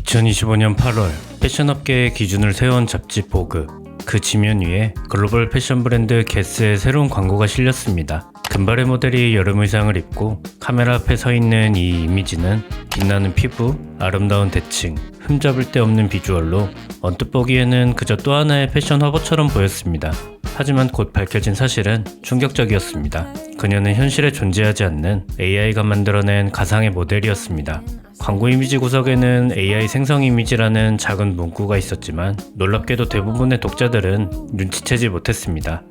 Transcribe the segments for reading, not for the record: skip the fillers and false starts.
2025년 8월 패션업계의 기준을 세운 잡지 보그. 그 지면 위에 글로벌 패션 브랜드 게스의 새로운 광고가 실렸습니다. 금발의 모델이 여름 의상을 입고 카메라 앞에 서 있는 이 이미지는 빛나는 피부, 아름다운 대칭, 흠잡을 데 없는 비주얼로 언뜻 보기에는 그저 또 하나의 패션 화보처럼 보였습니다. 하지만 곧 밝혀진 사실은 충격적이었습니다. 그녀는 현실에 존재하지 않는 AI가 만들어낸 가상의 모델이었습니다. 광고 이미지 구석에는 AI 생성 이미지라는 작은 문구가 있었지만 놀랍게도 대부분의 독자들은 눈치채지 못했습니다.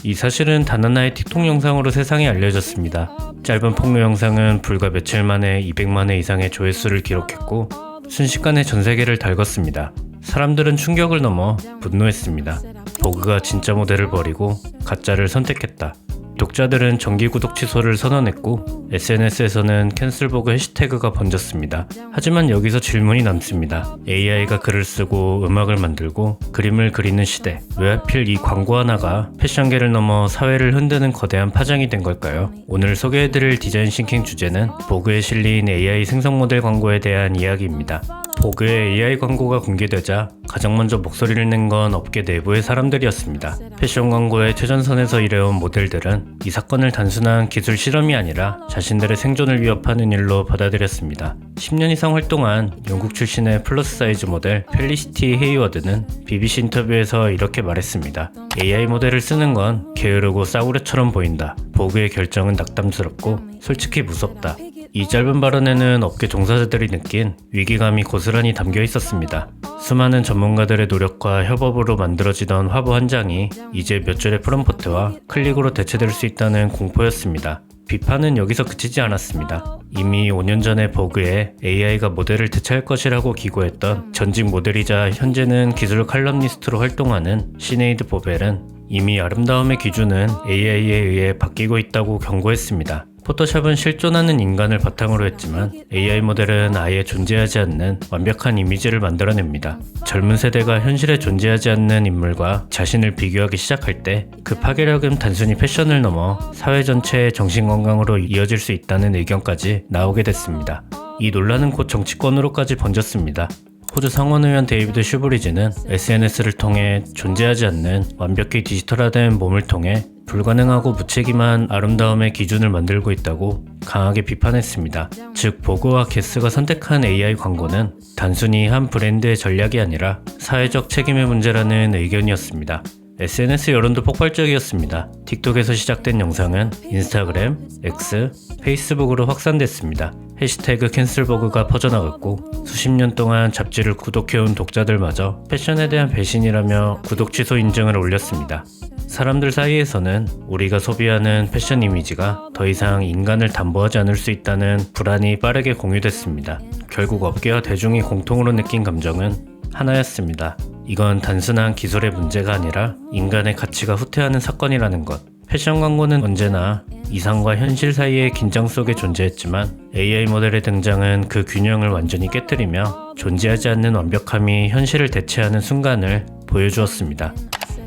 이 사실은 단 하나의 틱톡 영상으로 세상에 알려졌습니다. 짧은 폭로 영상은 불과 며칠 만에 200만 회 이상의 조회수를 기록했고 순식간에 전 세계를 달궜습니다. 사람들은 충격을 넘어 분노했습니다. 보그가 진짜 모델을 버리고 가짜를 선택했다. 독자들은 정기 구독 취소를 선언했고 SNS에서는 캔슬보그 해시태그가 번졌습니다. 하지만 여기서 질문이 남습니다. AI가 글을 쓰고 음악을 만들고 그림을 그리는 시대, 왜 하필 이 광고 하나가 패션계를 넘어 사회를 흔드는 거대한 파장이 된 걸까요? 오늘 소개해드릴 디자인 싱킹 주제는 보그에 실린 AI 생성 모델 광고에 대한 이야기입니다. 보그의 AI 광고가 공개되자 가장 먼저 목소리를 낸 건 업계 내부의 사람들이었습니다. 패션 광고의 최전선에서 일해온 모델들은 이 사건을 단순한 기술 실험이 아니라 자신들의 생존을 위협하는 일로 받아들였습니다. 10년 이상 활동한 영국 출신의 플러스 사이즈 모델 펠리시티 헤이워드는 BBC 인터뷰에서 이렇게 말했습니다. AI 모델을 쓰는 건 게으르고 싸구려처럼 보인다. 보그의 결정은 낙담스럽고 솔직히 무섭다. 이 짧은 발언에는 업계 종사자들이 느낀 위기감이 고스란히 담겨 있었습니다. 수많은 전문가들의 노력과 협업으로 만들어지던 화보 한 장이 이제 몇 줄의 프롬프트와 클릭으로 대체될 수 있다는 공포였습니다. 비판은 여기서 그치지 않았습니다. 이미 5년 전에 보그에 AI가 모델을 대체할 것이라고 기고했던 전직 모델이자 현재는 기술 칼럼니스트로 활동하는 시네이드 보벨은 이미 아름다움의 기준은 AI에 의해 바뀌고 있다고 경고했습니다. 포토샵은 실존하는 인간을 바탕으로 했지만 AI 모델은 아예 존재하지 않는 완벽한 이미지를 만들어냅니다. 젊은 세대가 현실에 존재하지 않는 인물과 자신을 비교하기 시작할 때 그 파괴력은 단순히 패션을 넘어 사회 전체의 정신건강으로 이어질 수 있다는 의견까지 나오게 됐습니다. 이 논란은 곧 정치권으로까지 번졌습니다. 호주 상원의원 데이비드 슈브리지는 SNS를 통해 존재하지 않는 완벽히 디지털화된 몸을 통해 불가능하고 무책임한 아름다움의 기준을 만들고 있다고 강하게 비판했습니다. 즉, 보그와 게스가 선택한 AI 광고는 단순히 한 브랜드의 전략이 아니라 사회적 책임의 문제라는 의견이었습니다. SNS 여론도 폭발적이었습니다. 틱톡에서 시작된 영상은 인스타그램, X, 페이스북으로 확산됐습니다. 해시태그 캔슬보그가 퍼져나갔고 수십 년 동안 잡지를 구독해온 독자들마저 패션에 대한 배신이라며 구독 취소 인증을 올렸습니다. 사람들 사이에서는 우리가 소비하는 패션 이미지가 더 이상 인간을 담보하지 않을 수 있다는 불안이 빠르게 공유됐습니다. 결국 업계와 대중이 공통으로 느낀 감정은 하나였습니다. 이건 단순한 기술의 문제가 아니라 인간의 가치가 후퇴하는 사건이라는 것. 패션 광고는 언제나 이상과 현실 사이의 긴장 속에 존재했지만 AI 모델의 등장은 그 균형을 완전히 깨뜨리며 존재하지 않는 완벽함이 현실을 대체하는 순간을 보여주었습니다.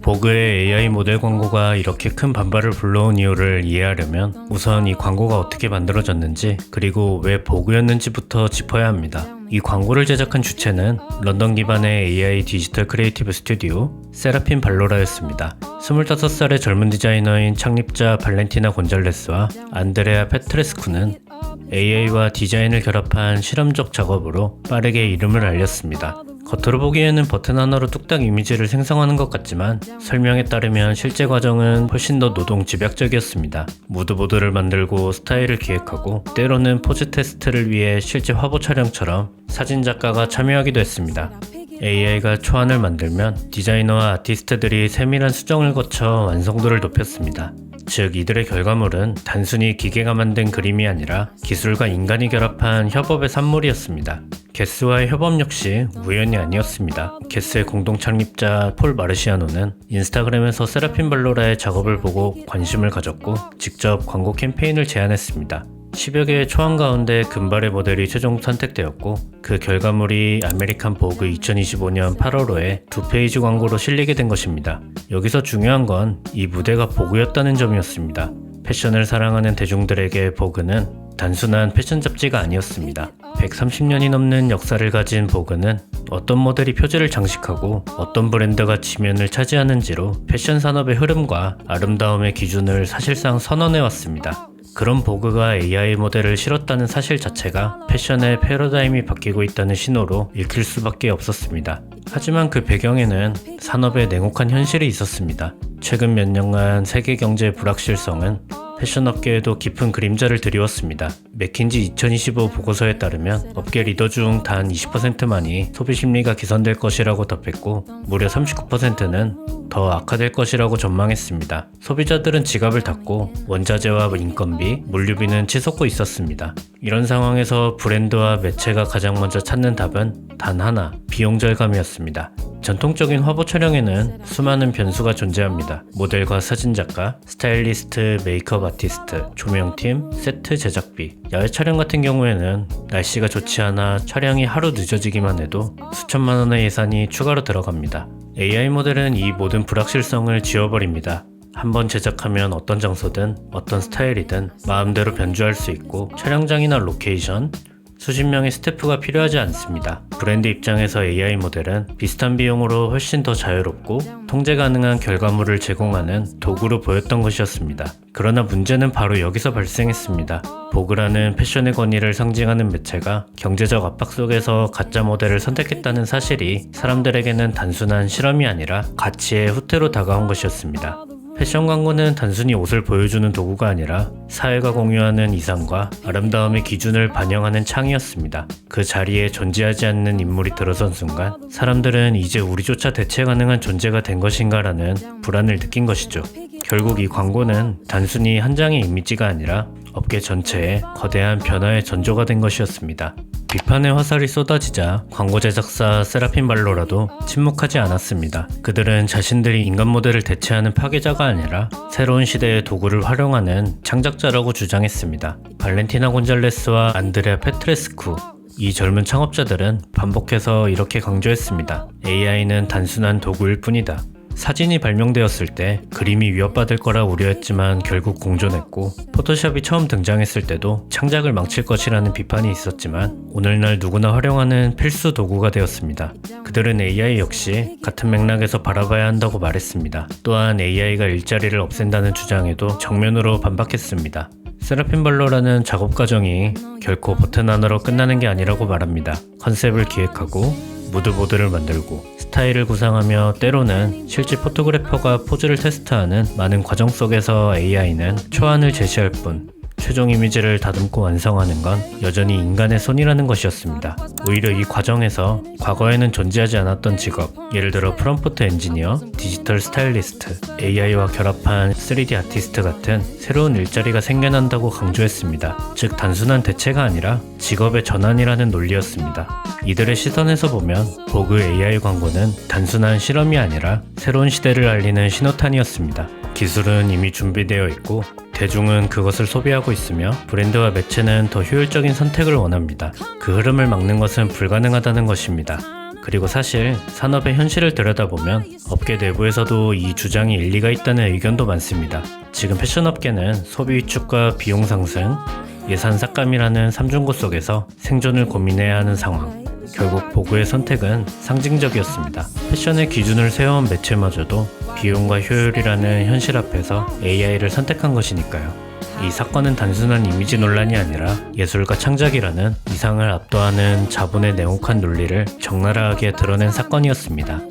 보그의 AI 모델 광고가 이렇게 큰 반발을 불러온 이유를 이해하려면 우선 이 광고가 어떻게 만들어졌는지 그리고 왜 보그였는지부터 짚어야 합니다. 이 광고를 제작한 주체는 런던 기반의 AI 디지털 크리에이티브 스튜디오 세라핀 발로라였습니다. 25살의 젊은 디자이너인 창립자 발렌티나 곤잘레스와 안드레아 페트레스쿠는 AI와 디자인을 결합한 실험적 작업으로 빠르게 이름을 알렸습니다. 겉으로 보기에는 버튼 하나로 뚝딱 이미지를 생성하는 것 같지만 설명에 따르면 실제 과정은 훨씬 더 노동 집약적이었습니다. 무드보드를 만들고 스타일을 기획하고 때로는 포즈 테스트를 위해 실제 화보 촬영처럼 사진작가가 참여하기도 했습니다. AI가 초안을 만들면 디자이너와 아티스트들이 세밀한 수정을 거쳐 완성도를 높였습니다. 즉, 이들의 결과물은 단순히 기계가 만든 그림이 아니라 기술과 인간이 결합한 협업의 산물이었습니다. 게스와의 협업 역시 우연이 아니었습니다. 게스의 공동 창립자 폴 마르시아노는 인스타그램에서 세라핀 발로라의 작업을 보고 관심을 가졌고 직접 광고 캠페인을 제안했습니다. 10여 개의 초안 가운데 금발의 모델이 최종 선택되었고 그 결과물이 아메리칸 보그 2025년 8월호에 2페이지 광고로 실리게 된 것입니다. 여기서 중요한 건 이 무대가 보그였다는 점이었습니다. 패션을 사랑하는 대중들에게 보그는 단순한 패션 잡지가 아니었습니다. 130년이 넘는 역사를 가진 보그는 어떤 모델이 표지를 장식하고 어떤 브랜드가 지면을 차지하는지로 패션 산업의 흐름과 아름다움의 기준을 사실상 선언해왔습니다. 그런 보그가 AI 모델을 실었다는 사실 자체가 패션의 패러다임이 바뀌고 있다는 신호로 읽힐 수밖에 없었습니다. 하지만 그 배경에는 산업의 냉혹한 현실이 있었습니다. 최근 몇 년간 세계 경제의 불확실성은 패션업계에도 깊은 그림자를 드리웠습니다. 맥킨지 2025 보고서에 따르면 업계 리더 중 단 20%만이 소비 심리가 개선될 것이라고 답했고 무려 39%는 더 악화될 것이라고 전망했습니다. 소비자들은 지갑을 닫고 원자재와 인건비, 물류비는 치솟고 있었습니다. 이런 상황에서 브랜드와 매체가 가장 먼저 찾는 답은 단 하나, 비용 절감이었습니다. 전통적인 화보 촬영에는 수많은 변수가 존재합니다. 모델과 사진작가, 스타일리스트, 메이크업 아티스트, 조명팀, 세트 제작비. 야외 촬영 같은 경우에는 날씨가 좋지 않아 촬영이 하루 늦어지기만 해도 수천만 원의 예산이 추가로 들어갑니다. AI 모델은 이 모든 불확실성을 지워버립니다. 한번 제작하면 어떤 장소든 어떤 스타일이든 마음대로 변주할 수 있고 촬영장이나 로케이션, 수십 명의 스태프가 필요하지 않습니다. 브랜드 입장에서 AI 모델은 비슷한 비용으로 훨씬 더 자유롭고 통제 가능한 결과물을 제공하는 도구로 보였던 것이었습니다. 그러나 문제는 바로 여기서 발생했습니다. 보그라는 패션의 권위를 상징하는 매체가 경제적 압박 속에서 가짜 모델을 선택했다는 사실이 사람들에게는 단순한 실험이 아니라 가치의 후퇴로 다가온 것이었습니다. 패션 광고는 단순히 옷을 보여주는 도구가 아니라 사회가 공유하는 이상과 아름다움의 기준을 반영하는 창이었습니다. 그 자리에 존재하지 않는 인물이 들어선 순간 사람들은 이제 우리조차 대체 가능한 존재가 된 것인가라는 불안을 느낀 것이죠. 결국 이 광고는 단순히 한 장의 이미지가 아니라 업계 전체에 거대한 변화의 전조가 된 것이었습니다. 비판의 화살이 쏟아지자 광고 제작사 세라핀 발로라도 침묵하지 않았습니다. 그들은 자신들이 인간 모델을 대체하는 파괴자가 아니라 새로운 시대의 도구를 활용하는 창작자라고 주장했습니다. 발렌티나 곤잘레스와 안드레아 페트레스쿠, 이 젊은 창업자들은 반복해서 이렇게 강조했습니다. AI는 단순한 도구일 뿐이다. 사진이 발명되었을 때 그림이 위협받을 거라 우려했지만 결국 공존했고, 포토샵이 처음 등장했을 때도 창작을 망칠 것이라는 비판이 있었지만 오늘날 누구나 활용하는 필수 도구가 되었습니다. 그들은 AI 역시 같은 맥락에서 바라봐야 한다고 말했습니다. 또한 AI가 일자리를 없앤다는 주장에도 정면으로 반박했습니다. 세라핀 발로라는 작업 과정이 결코 버튼 하나로 끝나는 게 아니라고 말합니다. 컨셉을 기획하고 무드보드를 만들고 스타일을 구상하며 때로는 실제 포토그래퍼가 포즈를 테스트하는 많은 과정 속에서 AI는 초안을 제시할 뿐 최종 이미지를 다듬고 완성하는 건 여전히 인간의 손이라는 것이었습니다. 오히려 이 과정에서 과거에는 존재하지 않았던 직업, 예를 들어 프롬프트 엔지니어, 디지털 스타일리스트, AI와 결합한 3D 아티스트 같은 새로운 일자리가 생겨난다고 강조했습니다. 즉 단순한 대체가 아니라 직업의 전환이라는 논리였습니다. 이들의 시선에서 보면 보그 AI 광고는 단순한 실험이 아니라 새로운 시대를 알리는 신호탄이었습니다. 기술은 이미 준비되어 있고 대중은 그것을 소비하고 있으며 브랜드와 매체는 더 효율적인 선택을 원합니다. 그 흐름을 막는 것은 불가능하다는 것입니다. 그리고 사실 산업의 현실을 들여다보면 업계 내부에서도 이 주장이 일리가 있다는 의견도 많습니다. 지금 패션업계는 소비 위축과 비용 상승, 예산 삭감이라는 삼중고 속에서 생존을 고민해야 하는 상황. 결국 보그의 선택은 상징적이었습니다. 패션의 기준을 세워온 매체마저도 비용과 효율이라는 현실 앞에서 AI를 선택한 것이니까요. 이 사건은 단순한 이미지 논란이 아니라 예술과 창작이라는 이상을 압도하는 자본의 냉혹한 논리를 적나라하게 드러낸 사건이었습니다.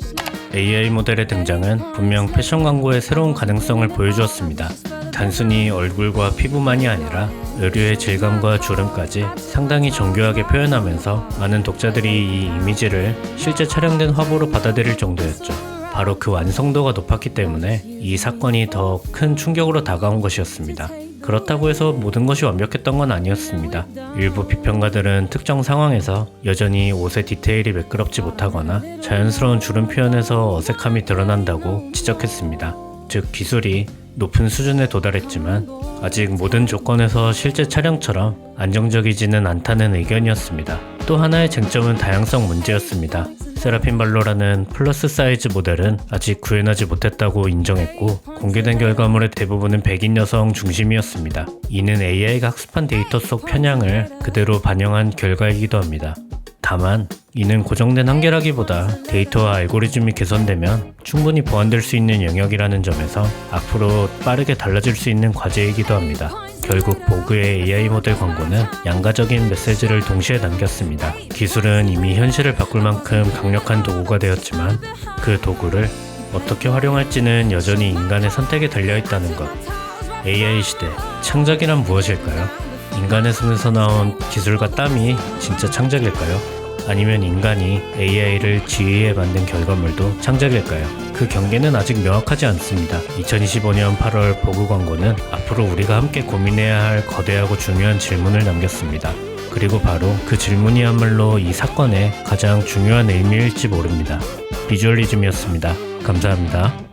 AI 모델의 등장은 분명 패션 광고의 새로운 가능성을 보여주었습니다. 단순히 얼굴과 피부만이 아니라 의류의 질감과 주름까지 상당히 정교하게 표현하면서 많은 독자들이 이 이미지를 실제 촬영된 화보로 받아들일 정도였죠. 바로 그 완성도가 높았기 때문에 이 사건이 더 큰 충격으로 다가온 것이었습니다. 그렇다고 해서 모든 것이 완벽했던 건 아니었습니다. 일부 비평가들은 특정 상황에서 여전히 옷의 디테일이 매끄럽지 못하거나 자연스러운 주름 표현에서 어색함이 드러난다고 지적했습니다. 즉 기술이 높은 수준에 도달했지만 아직 모든 조건에서 실제 촬영처럼 안정적이지는 않다는 의견이었습니다. 또 하나의 쟁점은 다양성 문제였습니다. 세라핀 발로라는 플러스 사이즈 모델은 아직 구현하지 못했다고 인정했고 공개된 결과물의 대부분은 백인 여성 중심이었습니다. 이는 AI가 학습한 데이터 속 편향을 그대로 반영한 결과이기도 합니다. 다만 이는 고정된 한계라기보다 데이터와 알고리즘이 개선되면 충분히 보완될 수 있는 영역이라는 점에서 앞으로 빠르게 달라질 수 있는 과제이기도 합니다. 결국 보그의 AI 모델 광고는 양가적인 메시지를 동시에 남겼습니다. 기술은 이미 현실을 바꿀 만큼 강력한 도구가 되었지만 그 도구를 어떻게 활용할지는 여전히 인간의 선택에 달려있다는 것. AI 시대, 창작이란 무엇일까요? 인간의 손에서 나온 기술과 땀이 진짜 창작일까요? 아니면 인간이 AI를 지휘해 만든 결과물도 창작일까요? 그 경계는 아직 명확하지 않습니다. 2025년 8월 보그 광고는 앞으로 우리가 함께 고민해야 할 거대하고 중요한 질문을 남겼습니다. 그리고 바로 그 질문이야말로 이 사건의 가장 중요한 의미일지 모릅니다. 비주얼리즘이었습니다. 감사합니다.